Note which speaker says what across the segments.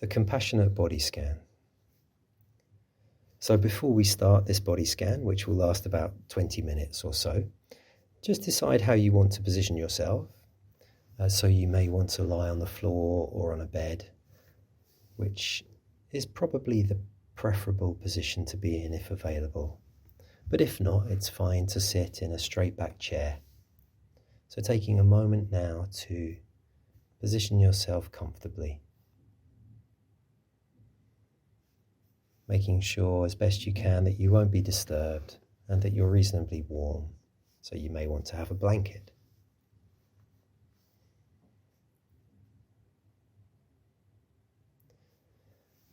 Speaker 1: the compassionate body scan. So before we start this body scan, which will last about 20 minutes or so, just decide how you want to position yourself. So you may want to lie on the floor or on a bed, which is probably the preferable position to be in if available. But if not, it's fine to sit in a straight back chair. So taking a moment now to position yourself comfortably. Making sure as best you can that you won't be disturbed and that you're reasonably warm. So you may want to have a blanket.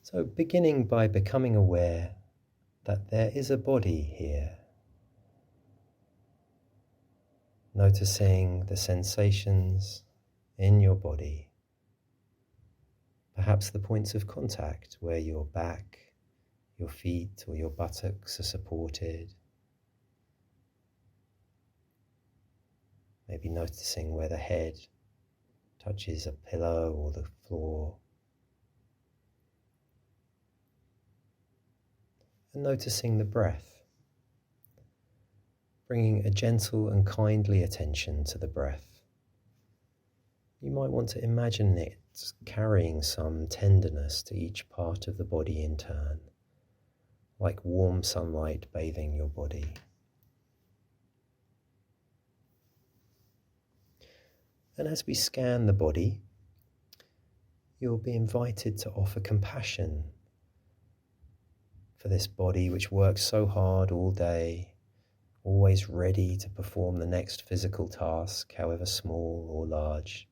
Speaker 1: So beginning by becoming aware that there is a body here. Noticing the sensations in your body. Perhaps the points of contact where your back, your feet or your buttocks are supported. Maybe noticing where the head touches a pillow or the floor. And noticing the breath. Bringing a gentle and kindly attention to the breath. You might want to imagine it carrying some tenderness to each part of the body in turn, like warm sunlight bathing your body. And as we scan the body, you'll be invited to offer compassion for this body which works so hard all day, always ready to perform the next physical task, however small or large.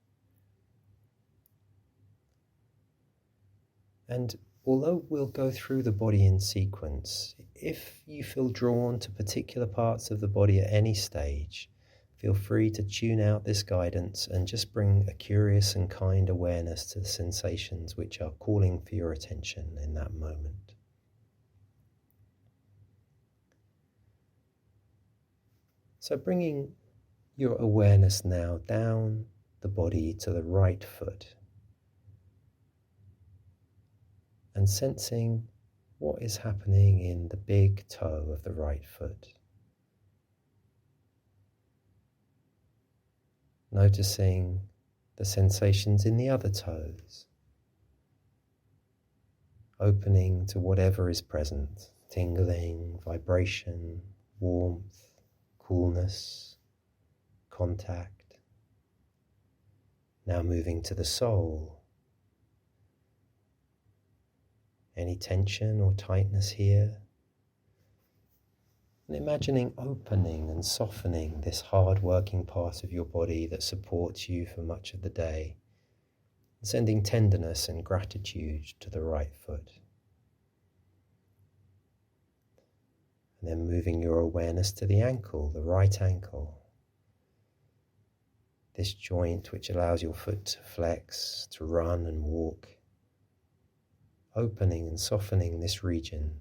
Speaker 1: And although we'll go through the body in sequence, if you feel drawn to particular parts of the body at any stage, feel free to tune out this guidance and just bring a curious and kind awareness to the sensations which are calling for your attention in that moment. So bringing your awareness now down the body to the right foot, and sensing what is happening in the big toe of the right foot. Noticing the sensations in the other toes, opening to whatever is present, tingling, vibration, warmth, coolness, contact. Now moving to the sole. Any tension or tightness here? And imagining opening and softening this hard-working part of your body that supports you for much of the day, and sending tenderness and gratitude to the right foot. And then moving your awareness to the ankle, the right ankle. This joint which allows your foot to flex, to run and walk. Opening and softening this region.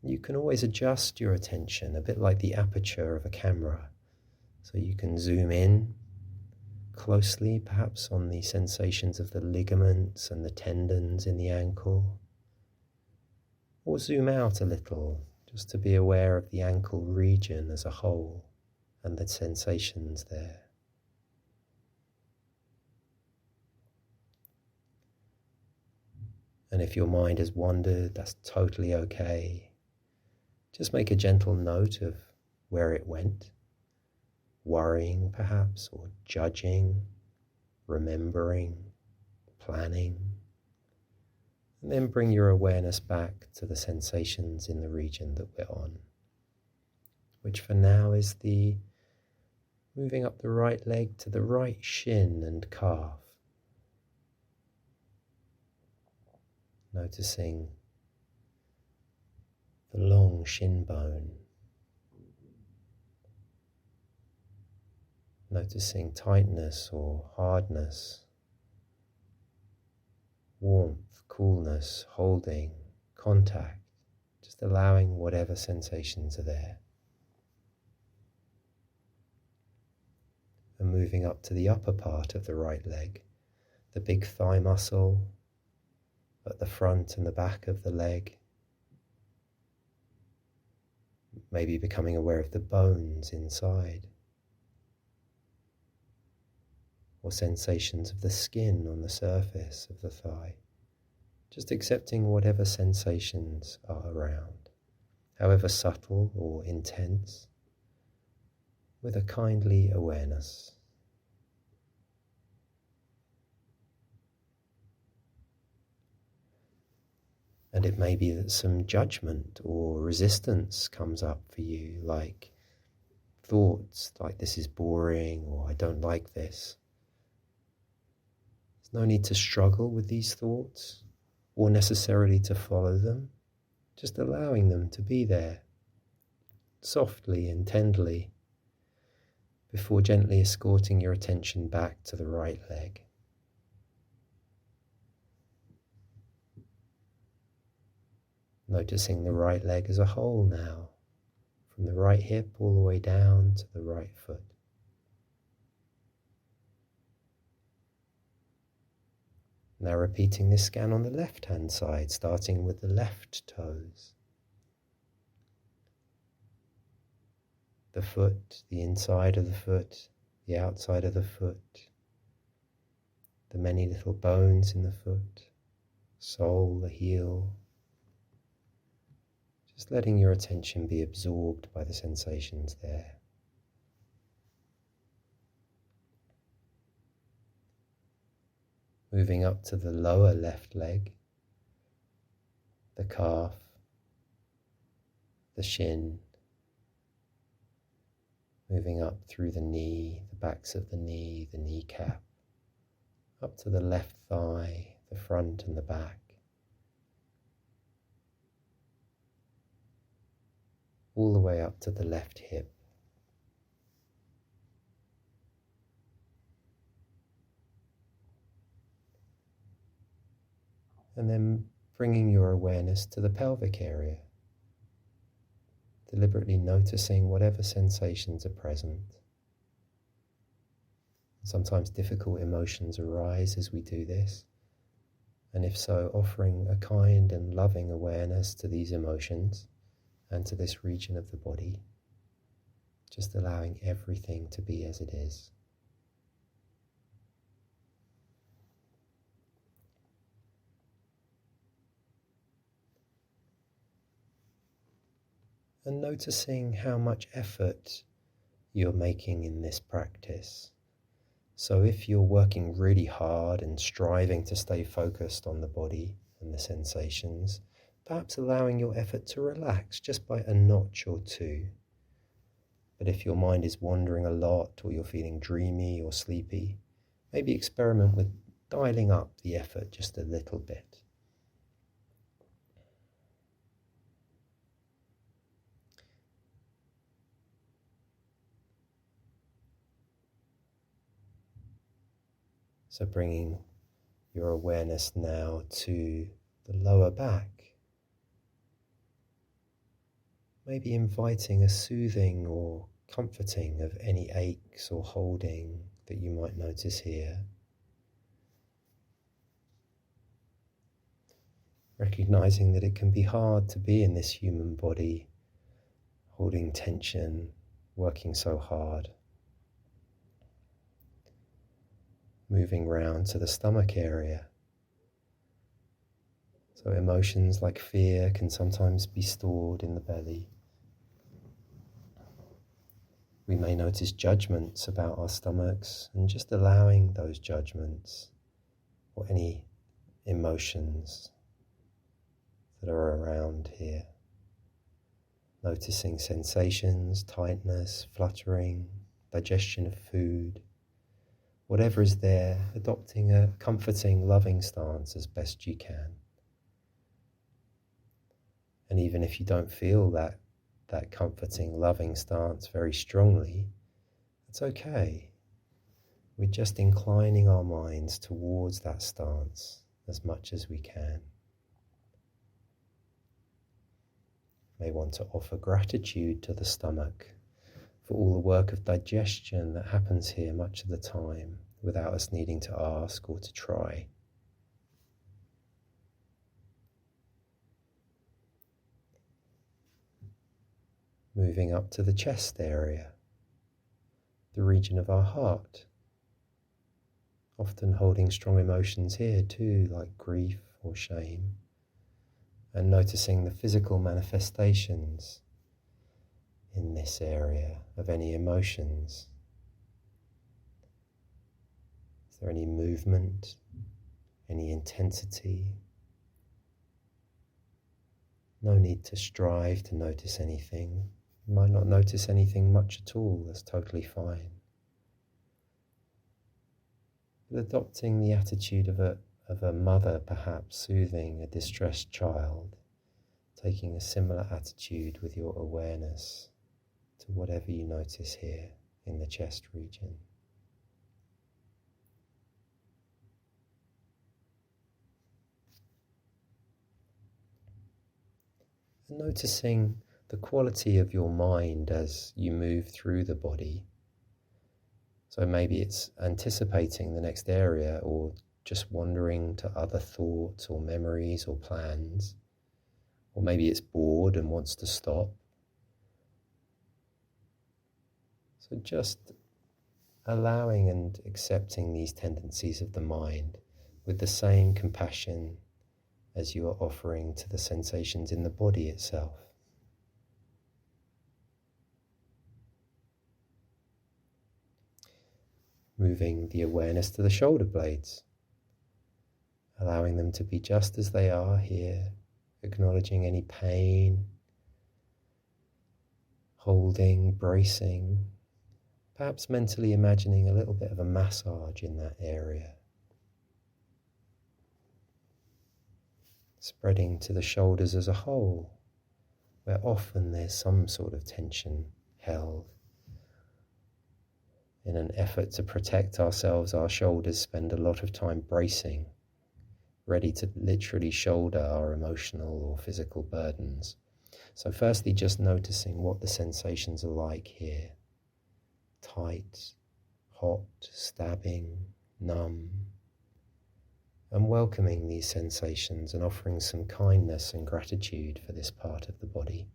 Speaker 1: You can always adjust your attention, a bit like the aperture of a camera. So you can zoom in closely, perhaps on the sensations of the ligaments and the tendons in the ankle. Or zoom out a little, just to be aware of the ankle region as a whole and the sensations there. And if your mind has wandered, that's totally okay. Just make a gentle note of where it went, worrying perhaps, or judging, remembering, planning. And then bring your awareness back to the sensations in the region that we're on, which for now is the moving up the right leg to the right shin and calf. Noticing the long shin bone. Noticing tightness or hardness, warmth, coolness, holding, contact, just allowing whatever sensations are there. And moving up to the upper part of the right leg, the big thigh muscle at the front and the back of the leg. Maybe becoming aware of the bones inside, or sensations of the skin on the surface of the thigh. Just accepting whatever sensations are around, however subtle or intense, with a kindly awareness. And it may be that some judgment or resistance comes up for you, like thoughts like this is boring or I don't like this. There's no need to struggle with these thoughts or necessarily to follow them, just allowing them to be there, softly and tenderly, before gently escorting your attention back to the right leg. Noticing the right leg as a whole now, from the right hip all the way down to the right foot. Now repeating this scan on the left-hand side, starting with the left toes. The foot, the inside of the foot, the outside of the foot, the many little bones in the foot, sole, the heel. Just letting your attention be absorbed by the sensations there. Moving up to the lower left leg, the calf, the shin, moving up through the knee, the backs of the knee, the kneecap, up to the left thigh, the front and the back. All the way up to the left hip. And then bringing your awareness to the pelvic area, deliberately noticing whatever sensations are present. Sometimes difficult emotions arise as we do this, and if so, offering a kind and loving awareness to these emotions and to this region of the body, just allowing everything to be as it is. And noticing how much effort you're making in this practice. So if you're working really hard and striving to stay focused on the body and the sensations, perhaps allowing your effort to relax just by a notch or two. But if your mind is wandering a lot, or you're feeling dreamy or sleepy, maybe experiment with dialing up the effort just a little bit. So bringing your awareness now to the lower back. Maybe inviting a soothing or comforting of any aches or holding that you might notice here. Recognizing that it can be hard to be in this human body, holding tension, working so hard. Moving round to the stomach area. So emotions like fear can sometimes be stored in the belly. We may notice judgments about our stomachs, and just allowing those judgments or any emotions that are around here. Noticing sensations, tightness, fluttering, digestion of food. Whatever is there, adopting a comforting, loving stance as best you can. And even if you don't feel that comforting, loving stance very strongly, it's okay. We're just inclining our minds towards that stance as much as we can. May want to offer gratitude to the stomach for all the work of digestion that happens here much of the time without us needing to ask or to try. Moving up to the chest area, the region of our heart, often holding strong emotions here too, like grief or shame, and noticing the physical manifestations in this area of any emotions. Is there any movement, any intensity? No need to strive to notice anything. You might not notice anything much at all, that's totally fine. But adopting the attitude of a mother perhaps soothing a distressed child, taking a similar attitude with your awareness to whatever you notice here in the chest region. And noticing the quality of your mind as you move through the body. So maybe it's anticipating the next area, or just wandering to other thoughts or memories or plans. Or maybe it's bored and wants to stop. So just allowing and accepting these tendencies of the mind with the same compassion as you are offering to the sensations in the body itself. Moving the awareness to the shoulder blades, allowing them to be just as they are here, acknowledging any pain, holding, bracing, perhaps mentally imagining a little bit of a massage in that area. Spreading to the shoulders as a whole, where often there's some sort of tension held. In an effort to protect ourselves, our shoulders spend a lot of time bracing, ready to literally shoulder our emotional or physical burdens. So firstly, just noticing what the sensations are like here. Tight, hot, stabbing, numb. And welcoming these sensations and offering some kindness and gratitude for this part of the body.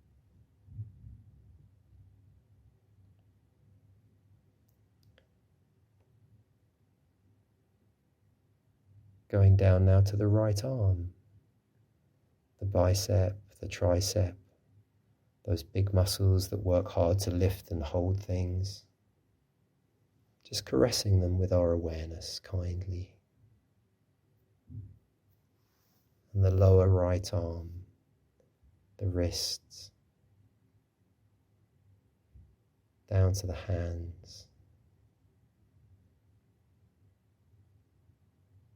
Speaker 1: Going down now to the right arm, the bicep, the tricep, those big muscles that work hard to lift and hold things. Just caressing them with our awareness kindly. And the lower right arm, the wrists, down to the hands.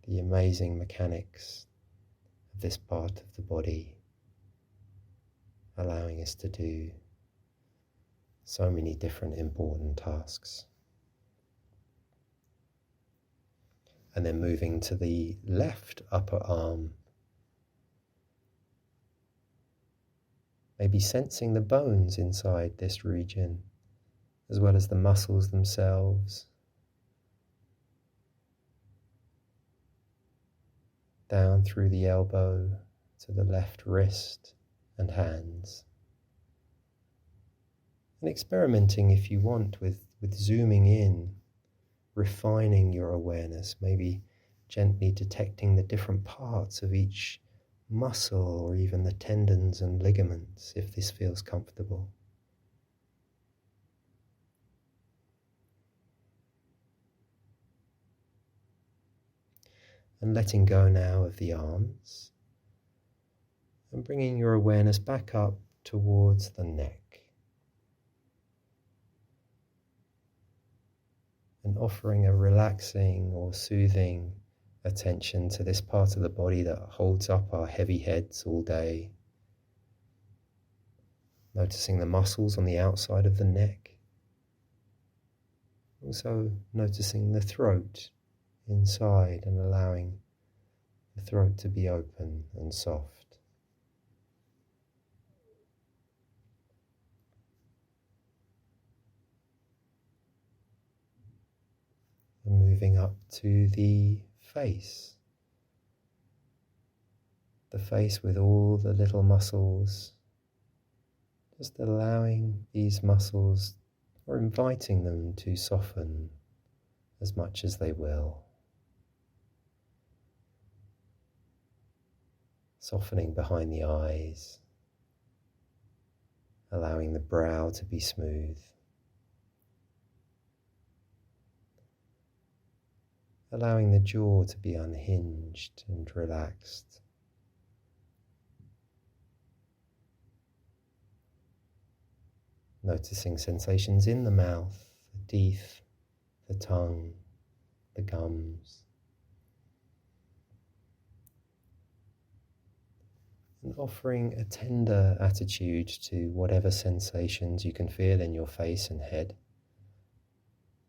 Speaker 1: The amazing mechanics of this part of the body, allowing us to do so many different important tasks. And then moving to the left upper arm, maybe sensing the bones inside this region, as well as the muscles themselves. Down through the elbow to the left wrist and hands. And experimenting, if you want, with zooming in, refining your awareness, maybe gently detecting the different parts of each muscle or even the tendons and ligaments, if this feels comfortable. And letting go now of the arms and bringing your awareness back up towards the neck. And offering a relaxing or soothing attention to this part of the body that holds up our heavy heads all day. Noticing the muscles on the outside of the neck. Also noticing the throat inside and allowing the throat to be open and soft. moving up to the face with all the little muscles, just allowing these muscles or inviting them to soften as much as they will. Softening behind the eyes, allowing the brow to be smooth, allowing the jaw to be unhinged and relaxed. Noticing sensations in the mouth, the teeth, the tongue, the gums. And offering a tender attitude to whatever sensations you can feel in your face and head.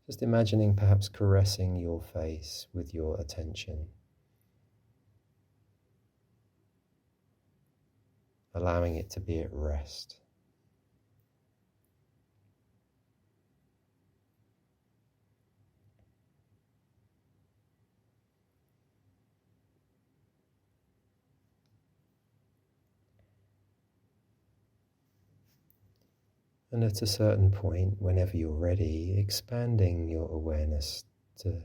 Speaker 1: Just imagining perhaps caressing your face with your attention. Allowing it to be at rest. And at a certain point, whenever you're ready, expanding your awareness to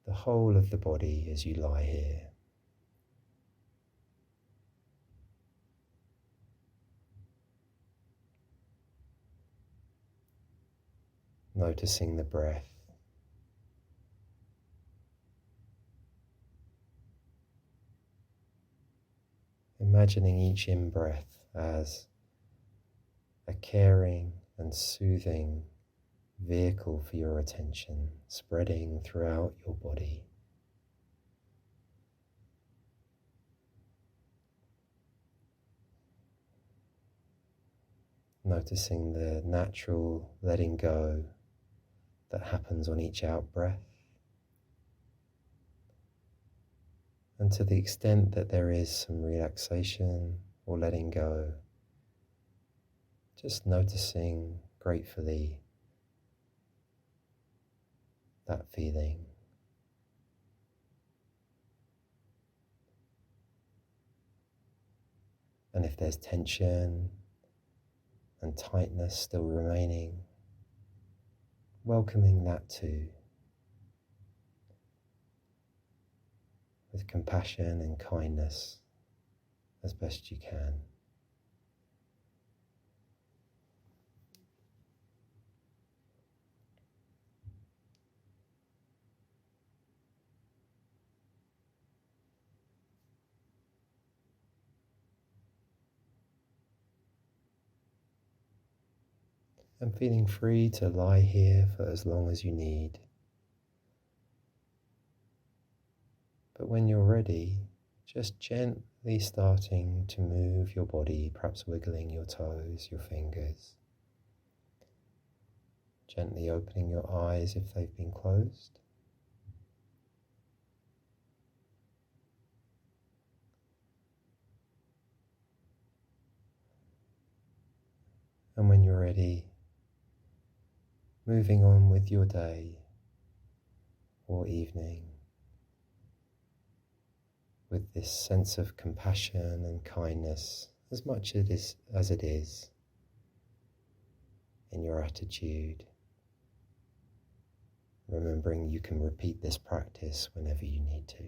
Speaker 1: the whole of the body as you lie here. Noticing the breath. Imagining each in-breath as a caring and soothing vehicle for your attention, spreading throughout your body. Noticing the natural letting go that happens on each out-breath. And to the extent that there is some relaxation or letting go, just noticing gratefully that feeling. And if there's tension and tightness still remaining, welcoming that too, with compassion and kindness as best you can. And feeling free to lie here for as long as you need. But when you're ready, just gently starting to move your body, perhaps wiggling your toes, your fingers. Gently opening your eyes if they've been closed. And when you're ready, moving on with your day or evening with this sense of compassion and kindness as much as it is in your attitude, remembering you can repeat this practice whenever you need to.